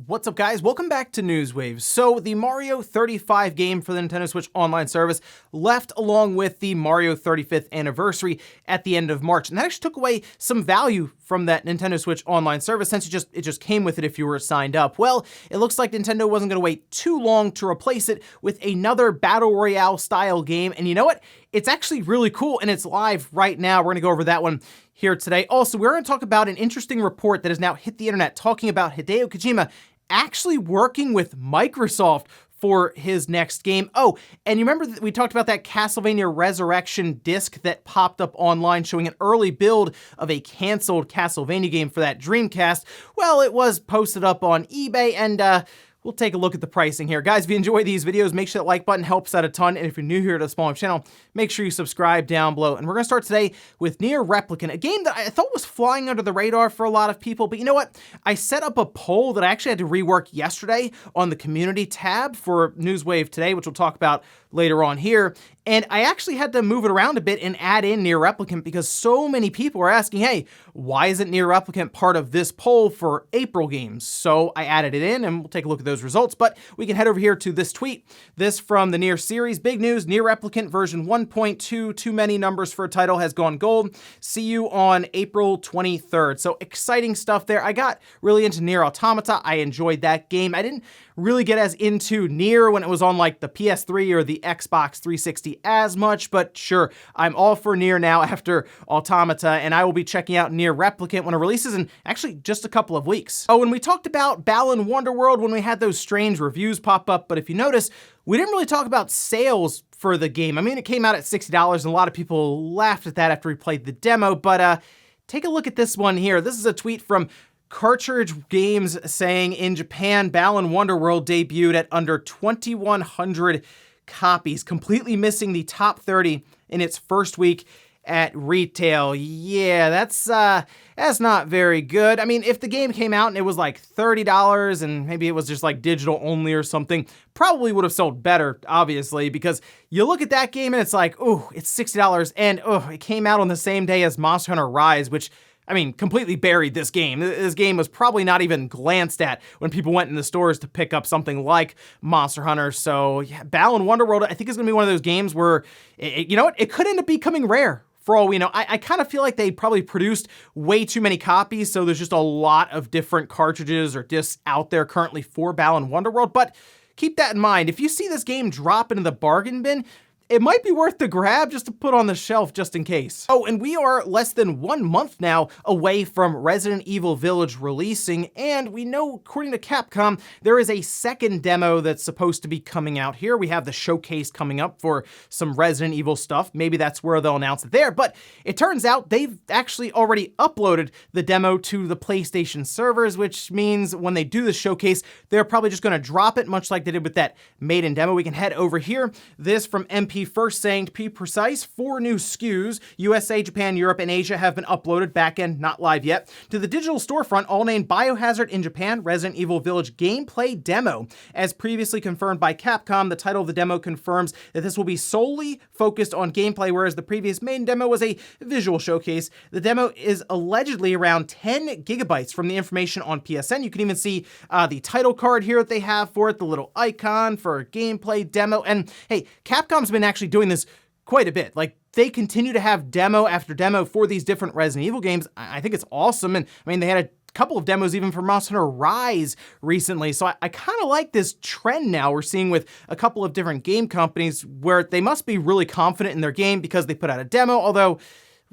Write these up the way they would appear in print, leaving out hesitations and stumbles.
What's up, guys? Welcome back to Newswave. So the Mario 35 game for the Nintendo Switch Online service left along with the Mario 35th anniversary at the end of March, and that actually took away some value from that Nintendo Switch Online service since it just came with it if you were signed up. Well, it looks like Nintendo wasn't going to wait too long to replace it with another Battle Royale style game, and you know what? It's actually really cool, and it's live right now. We're going to go over that one here today. Also, we're going to talk about an interesting report that has now hit the internet talking about Hideo Kojima actually working with Microsoft for his next game. Oh, and you remember that we talked about that Castlevania Resurrection disc that popped up online showing an early build of a canceled Castlevania game for that Dreamcast? Well, it was posted up on eBay, and we'll take a look at the pricing here. Guys, if you enjoy these videos, make sure that like button helps out a ton. And if you're new here to the Small channel, make sure you subscribe down below. And we're going to start today with Nier Replicant, a game that I thought was flying under the radar for a lot of people. But you know what? I set up a poll that I actually had to rework yesterday on the community tab for Newswave today, which we'll talk about later on here. And I actually had to move it around a bit and add in Nier Replicant because so many people are asking, hey, why isn't Nier Replicant part of this poll for April games? So I added it in, and we'll take a look at those results. But we can head over here to this tweet. This from the Nier series. Big news, Nier Replicant version 1.2, too many numbers for a title, has gone gold. See you on April 23rd. So exciting stuff there. I got really into Nier Automata. I enjoyed that game. I didn't really get as into Nier when it was on like the PS3 or the Xbox 360 as much, but sure, I'm all for Nier now after Automata, and I will be checking out Nier Replicant when it releases in actually just a couple of weeks. Oh, and we talked about Balan Wonderworld when we had those strange reviews pop up, but if you notice, we didn't really talk about sales for the game. I mean, it came out at $60, and a lot of people laughed at that after we played the demo, but take a look at this one here. This is a tweet from Cartridge Games saying, in Japan, Balan Wonderworld debuted at under 2,100 copies, completely missing the top 30 in its first week at retail. Yeah, that's not very good. I mean, if the game came out and it was like $30 and maybe it was just like digital only or something, probably would have sold better, obviously, because you look at that game and it's like, ooh, it's $60, and it came out on the same day as Monster Hunter Rise, which, I mean, completely buried this game. This game was probably not even glanced at when people went in the stores to pick up something like Monster Hunter. So yeah, Balan Wonderworld, I think, is going to be one of those games where, you know what, it could end up becoming rare. For all we know, I kind of feel like they probably produced way too many copies, so there's just a lot of different cartridges or discs out there currently for Balan Wonderworld. But keep that in mind. If you see this game drop into the bargain bin, it might be worth the grab just to put on the shelf just in case. Oh, and we are less than 1 month now away from Resident Evil Village releasing, and we know, according to Capcom, there is a second demo that's supposed to be coming out here. We have the showcase coming up for some Resident Evil stuff. Maybe that's where they'll announce it there, but it turns out they've actually already uploaded the demo to the PlayStation servers, which means when they do the showcase, they're probably just gonna drop it, much like they did with that maiden demo. We can head over here. This from MP First saying, to be precise, 4 new SKUs, USA, Japan, Europe, and Asia, have been uploaded, backend not live yet, to the digital storefront, all named Biohazard in Japan, Resident Evil Village gameplay demo. As previously confirmed by Capcom, the title of the demo confirms that this will be solely focused on gameplay, whereas the previous main demo was a visual showcase. The demo is allegedly around 10 gigabytes from the information on PSN. You can even see the title card here that they have for it, the little icon for a gameplay demo, and hey, Capcom's been actually doing this quite a bit. Like, they continue to have demo after demo for these different Resident Evil games. I think it's awesome, and I mean, they had a couple of demos even for Monster Hunter Rise recently, so I kind of like this trend now we're seeing with a couple of different game companies where they must be really confident in their game because they put out a demo, although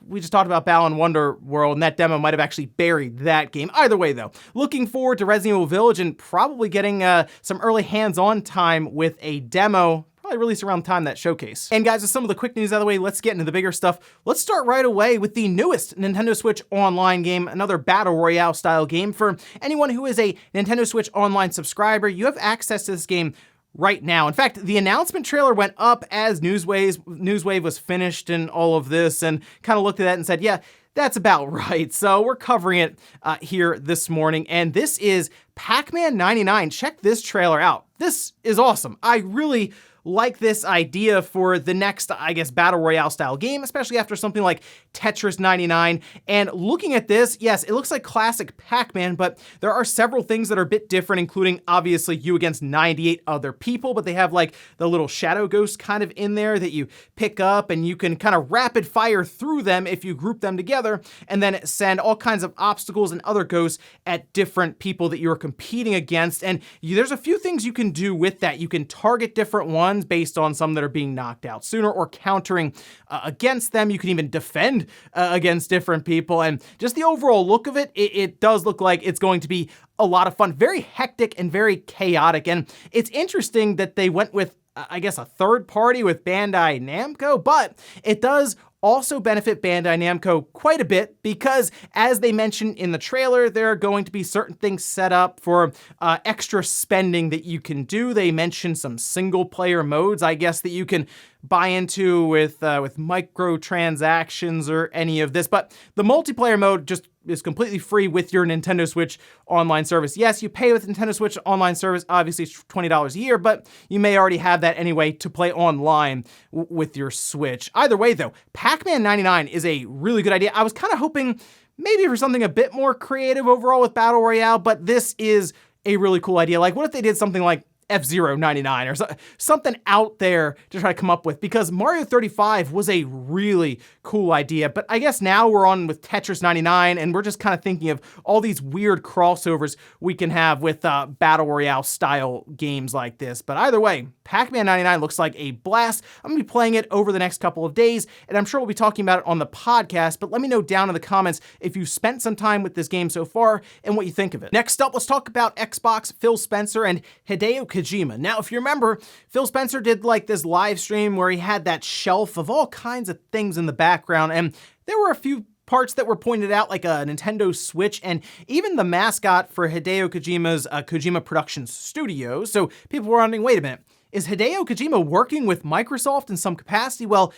we just talked about Balan Wonderworld, and that demo might have actually buried that game. Either way, though, looking forward to Resident Evil Village and probably getting some early hands-on time with a demo, probably released around the time that showcase. And guys, with some of the quick news out of the way, let's get into the bigger stuff. Let's start right away with the newest Nintendo Switch Online game, another Battle Royale style game. For anyone who is a Nintendo Switch Online subscriber, you have access to this game right now. In fact, the announcement trailer went up as Newswave was finished and all of this, and kind of looked at that and said, yeah, that's about right. So we're covering it here this morning, and this is Pac-Man 99. Check this trailer out. This is awesome. I really like this idea for the next, I guess, Battle Royale style game, especially after something like Tetris 99. And looking at this, yes, it looks like classic Pac-Man, but there are several things that are a bit different, including obviously you against 98 other people, but they have like the little shadow ghost kind of in there that you pick up, and you can kind of rapid fire through them if you group them together, and then send all kinds of obstacles and other ghosts at different people that you're competing against. And there's a few things you can do with that. You can target different ones based on some that are being knocked out sooner or countering against them. You can even defend against different people. And just the overall look of it, it does look like it's going to be a lot of fun. Very hectic and very chaotic. And it's interesting that they went with, I guess, a third party with Bandai Namco, but it does also benefit Bandai Namco quite a bit because, as they mentioned in the trailer, there are going to be certain things set up for extra spending that you can do. They mentioned some single-player modes, I guess, that you can buy into with microtransactions or any of this, but the multiplayer mode just is completely free with your Nintendo Switch online service. Yes, you pay with Nintendo Switch online service, obviously it's $20 a year, but you may already have that anyway to play online with your Switch. Either way though, Pac-Man 99 is a really good idea. I was kind of hoping maybe for something a bit more creative overall with Battle Royale, but this is a really cool idea. Like, what if they did something like F-Zero 99 or something out there to try to come up with, because Mario 35 was a really cool idea. But I guess now we're on with Tetris 99, and we're just kind of thinking of all these weird crossovers we can have with Battle Royale style games like this. But either way, Pac-Man 99 looks like a blast. I'm gonna be playing it over the next couple of days, and I'm sure we'll be talking about it on the podcast, but let me know down in the comments if you spent some time with this game so far and what you think of it. Next up, let's talk about Xbox, Phil Spencer, and Hideo Kojima. Now, if you remember, Phil Spencer did like this live stream where he had that shelf of all kinds of things in the background, and there were a few parts that were pointed out, like a Nintendo Switch, and even the mascot for Hideo Kojima's Kojima Productions Studio. So people were wondering, wait a minute, is Hideo Kojima working with Microsoft in some capacity? Well,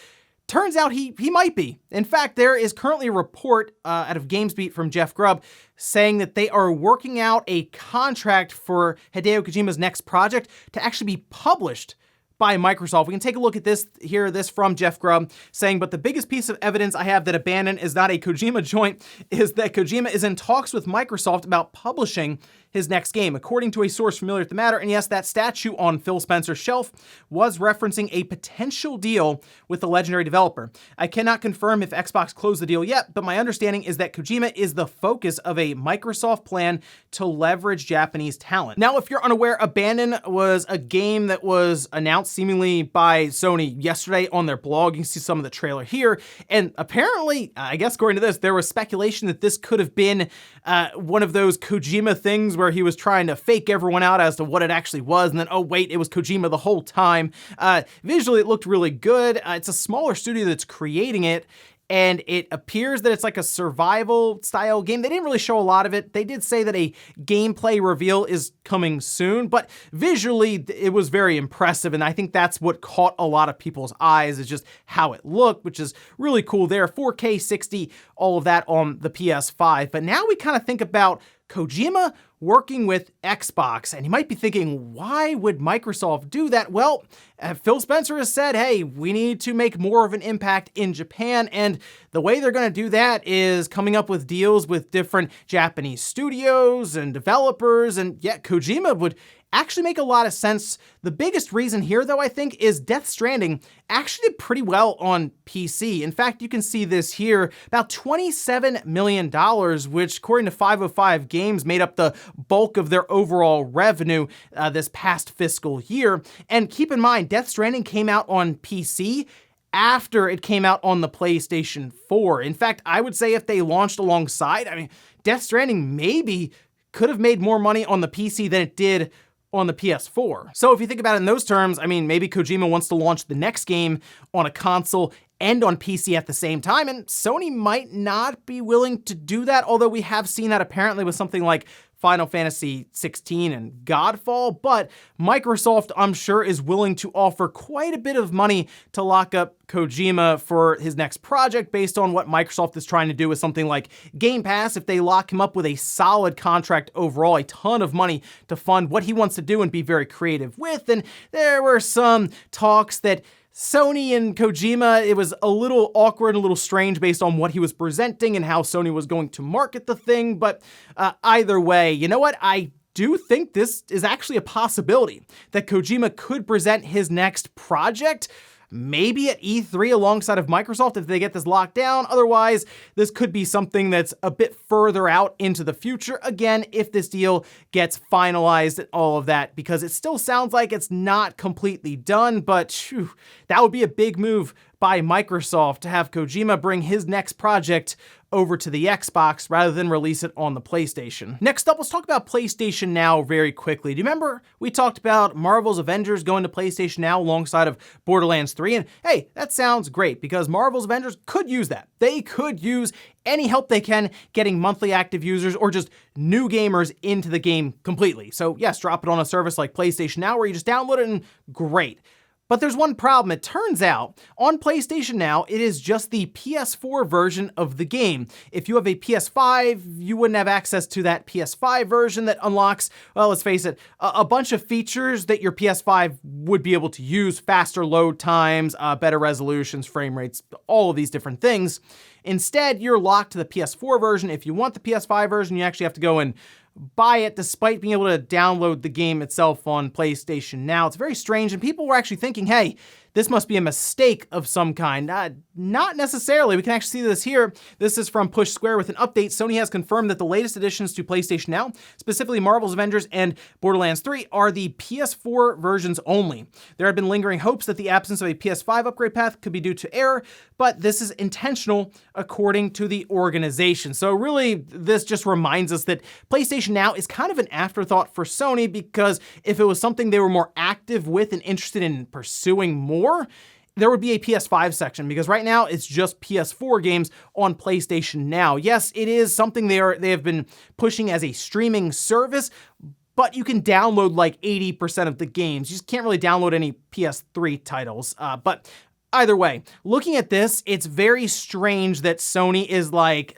turns out he might be. In fact, there is currently a report out of GamesBeat from Jeff Grubb saying that they are working out a contract for Hideo Kojima's next project to actually be published by Microsoft. We can take a look at this here, this from Jeff Grubb, saying, but the biggest piece of evidence I have that Abandon is not a Kojima joint is that Kojima is in talks with Microsoft about publishing his next game, according to a source familiar with the matter. And yes, that statue on Phil Spencer's shelf was referencing a potential deal with the legendary developer. I cannot confirm if Xbox closed the deal yet, but my understanding is that Kojima is the focus of a Microsoft plan to leverage Japanese talent. Now, if you're unaware, Abandon was a game that was announced seemingly by Sony yesterday on their blog. You can see some of the trailer here. And apparently, I guess according to this, there was speculation that this could have been one of those Kojima things where he was trying to fake everyone out as to what it actually was, and then, oh wait, it was Kojima the whole time. Visually, it looked really good. It's a smaller studio that's creating it, and it appears that it's like a survival style game. They didn't really show a lot of it. They did say that a gameplay reveal is coming soon, but visually it was very impressive, and I think that's what caught a lot of people's eyes, is just how it looked, which is really cool there. 4K 60, all of that on the PS5. But now we kind of think about Kojima working with Xbox, and you might be thinking, why would Microsoft do that? Well, Phil Spencer has said, hey, we need to make more of an impact in Japan, and the way they're going to do that is coming up with deals with different Japanese studios and developers, and yet Kojima would actually make a lot of sense. The biggest reason here, though, I think, is Death Stranding actually did pretty well on PC. In fact, you can see this here, about $27 million, which, according to 505 Games, made up the bulk of their overall revenue this past fiscal year. And keep in mind, Death Stranding came out on PC after it came out on the PlayStation 4. In fact, I would say if they launched alongside, I mean, Death Stranding maybe could have made more money on the PC than it did on the PS4. So if you think about it in those terms, I mean, maybe Kojima wants to launch the next game on a console and on PC at the same time, and Sony might not be willing to do that, although we have seen that apparently with something like Final Fantasy 16 and Godfall, but Microsoft, I'm sure, is willing to offer quite a bit of money to lock up Kojima for his next project based on what Microsoft is trying to do with something like Game Pass. If they lock him up with a solid contract overall, a ton of money to fund what he wants to do and be very creative with. And there were some talks that Sony and Kojima, it was a little awkward and a little strange based on what he was presenting and how Sony was going to market the thing. But either way, you know what? I do think this is actually a possibility that Kojima could present his next project, maybe at E3 alongside of Microsoft if they get this locked down. Otherwise, this could be something that's a bit further out into the future, again, if this deal gets finalized and all of that, because it still sounds like it's not completely done, but that would be a big move by Microsoft to have Kojima bring his next project over to the Xbox rather than release it on the PlayStation. Next up, let's talk about PlayStation Now very quickly. Do you remember we talked about Marvel's Avengers going to PlayStation Now alongside of Borderlands 3? And hey, that sounds great because Marvel's Avengers could use that. They could use any help they can getting monthly active users or just new gamers into the game completely. So yes, drop it on a service like PlayStation Now where you just download it and great. But there's one problem. It turns out on PlayStation Now, it is just the PS4 version of the game. If you have a PS5, you wouldn't have access to that PS5 version that unlocks, well, let's face it, a bunch of features that your PS5 would be able to use: faster load times, better resolutions, frame rates, all of these different things. Instead, you're locked to the PS4 version. If you want the PS5 version, you actually have to go and buy it despite being able to download the game itself on PlayStation Now. It's very strange, and people were actually thinking, hey, this must be a mistake of some kind. Not necessarily. We can actually see this here. This is from Push Square with an update. Sony has confirmed that the latest additions to PlayStation Now, specifically Marvel's Avengers and Borderlands 3, are the PS4 versions only. There had been lingering hopes that the absence of a PS5 upgrade path could be due to error, but this is intentional according to the organization. So really, this just reminds us that PlayStation Now is kind of an afterthought for Sony, because if it was something they were more active with and interested in pursuing more, there would be a PS5 section, because right now it's just PS4 games on PlayStation Now. Yes, it is something they have been pushing as a streaming service, but you can download like 80% of the games. You just can't really download any PS3 titles. But either way, looking at this, it's very strange that Sony is like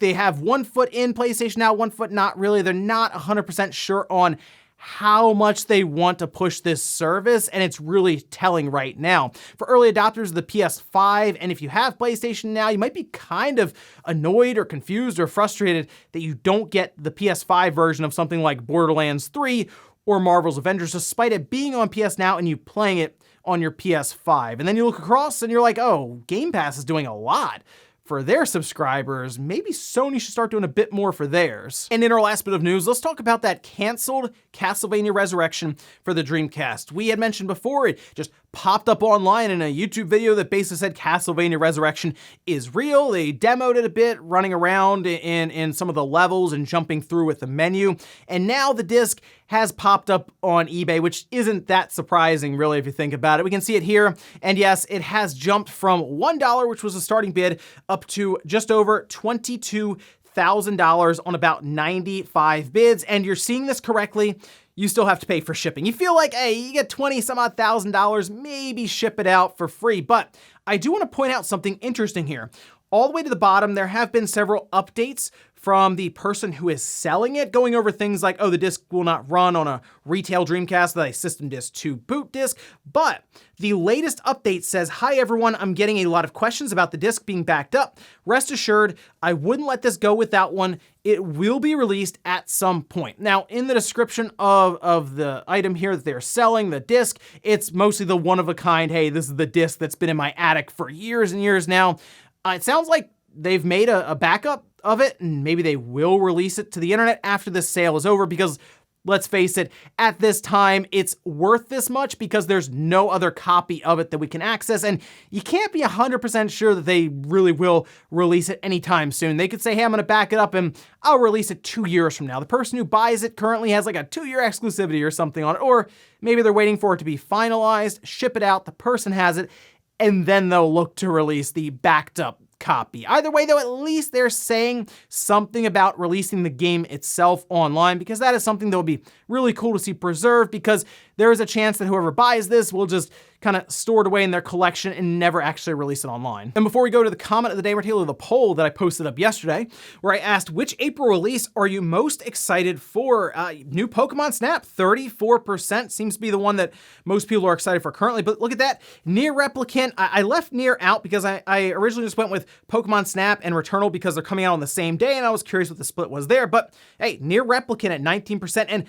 they have one foot in PlayStation Now, one foot not really. They're not 100% sure on how much they want to push this service, and it's really telling right now. For early adopters of the PS5, and if you have PlayStation Now, you might be kind of annoyed or confused or frustrated that you don't get the PS5 version of something like Borderlands 3 or Marvel's Avengers, despite it being on PS Now and you playing it on your PS5. And then you look across and you're like, oh, Game Pass is doing a lot for their subscribers. Maybe Sony should start doing a bit more for theirs. And in our last bit of news, let's talk about that canceled Castlevania Resurrection for the Dreamcast. We had mentioned before, it just popped up online in a YouTube video that basically said Castlevania Resurrection is real. They demoed it a bit, running around in some of the levels and jumping through with the menu. And now the disc has popped up on eBay, which isn't that surprising, really, if you think about it. We can see it here. And yes, it has jumped from $1, which was the starting bid, up to just over $22,000 on about 95 bids. And you're seeing this correctly. You still have to pay for shipping. You feel like, hey, you get $20,000, maybe ship it out for free. But I do want to point out something interesting here. All the way to the bottom, there have been several updates from the person who is selling it, going over things like, oh, the disc will not run on a retail Dreamcast, that a System Disc 2 boot disc. But the latest update says, hi everyone, I'm getting a lot of questions about the disc being backed up. Rest assured, I wouldn't let this go without one. It will be released at some point. Now, in the description of the item here that they're selling, the disc, it's mostly the one-of-a-kind, hey, this is the disc that's been in my attic for years and years now. It sounds like they've made a backup of it, and maybe they will release it to the internet after this sale is over, because let's face it, at this time, it's worth this much because there's no other copy of it that we can access, and you can't be 100% sure that they really will release it anytime soon. They could say, hey, I'm gonna back it up and I'll release it 2 years from now. The person who buys it currently has like a 2-year exclusivity or something on it, or maybe they're waiting for it to be finalized, ship it out, the person has it, and then they'll look to release the backed up copy. Either way though, at least they're saying something about releasing the game itself online, because that is something that would be really cool to see preserved, because there is a chance that whoever buys this will just kind of store it away in their collection and never actually release it online. And before we go to the comment of the day, we're taking the poll that I posted up yesterday, where I asked, which April release are you most excited for? New Pokemon Snap, 34% seems to be the one that most people are excited for currently. But look at that, Nier Replicant. I left Nier out because I originally just went with Pokemon Snap and Returnal because they're coming out on the same day, and I was curious what the split was there. But hey, Nier Replicant at 19%, and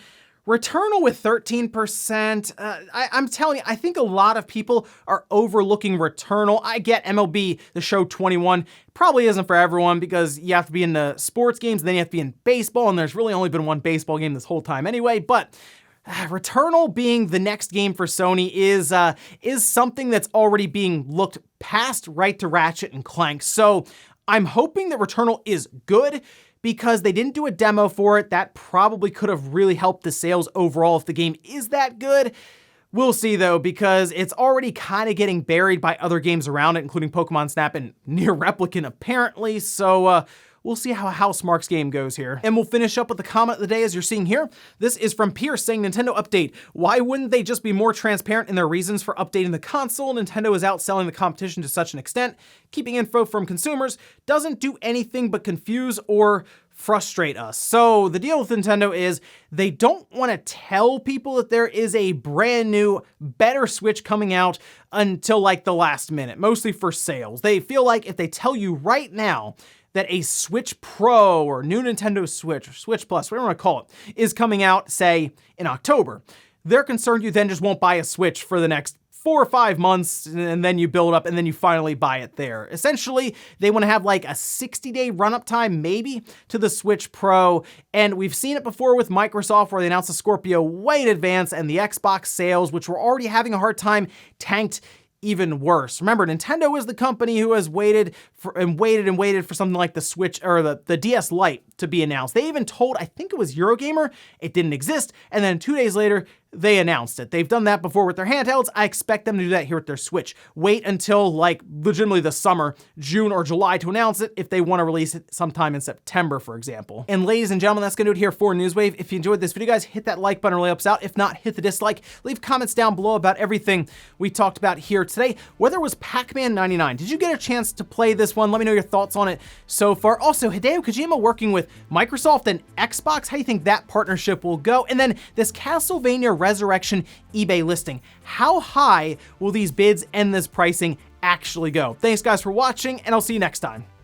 Returnal with 13%. I'm telling you, I think a lot of people are overlooking Returnal. I get MLB The Show 21 probably isn't for everyone, because you have to be in the sports games, and then you have to be in baseball, and there's really only been one baseball game this whole time anyway. But Returnal being the next game for Sony is something that's already being looked past right to Ratchet and Clank. So I'm hoping that Returnal is good, because they didn't do a demo for it. That probably could have really helped the sales overall if the game is that good. We'll see though, because it's already kind of getting buried by other games around it, including Pokemon Snap and Nier Replicant apparently. So we'll see how Housemarque's game goes here. And we'll finish up with the comment of the day as you're seeing here. This is from Pierce saying, Nintendo update. Why wouldn't they just be more transparent in their reasons for updating the console? Nintendo is outselling the competition to such an extent. Keeping info from consumers doesn't do anything but confuse or frustrate us. So the deal with Nintendo is they don't want to tell people that there is a brand new, better Switch coming out until like the last minute, mostly for sales. They feel like if they tell you right now that a Switch Pro or new Nintendo Switch or Switch Plus, whatever you want to call it, is coming out, say, in October, they're concerned you then just won't buy a Switch for the next 4 or 5 months, and then you build up and then you finally buy it there. Essentially, they want to have like a 60-day run-up time maybe to the Switch Pro, and we've seen it before with Microsoft where they announced the Scorpio way in advance, and the Xbox sales, which were already having a hard time, tanked even worse. Remember, Nintendo is the company who has waited for something like the Switch or the DS Lite to be announced. They even told, I think it was Eurogamer, it didn't exist, and then 2 days later, they announced it. They've done that before with their handhelds. I expect them to do that here with their Switch. Wait until like legitimately the summer, June or July, to announce it if they want to release it sometime in September, for example. And ladies and gentlemen, that's going to do it here for Newswave. If you enjoyed this video, guys, hit that like button, really helps out. If not, hit the dislike. Leave comments down below about everything we talked about here today. Whether it was Pac-Man 99, did you get a chance to play this one? Let me know your thoughts on it so far. Also, Hideo Kojima working with Microsoft and Xbox. How do you think that partnership will go? And then this Castlevania Resurrection eBay listing. How high will these bids and this pricing actually go? Thanks guys for watching, and I'll see you next time.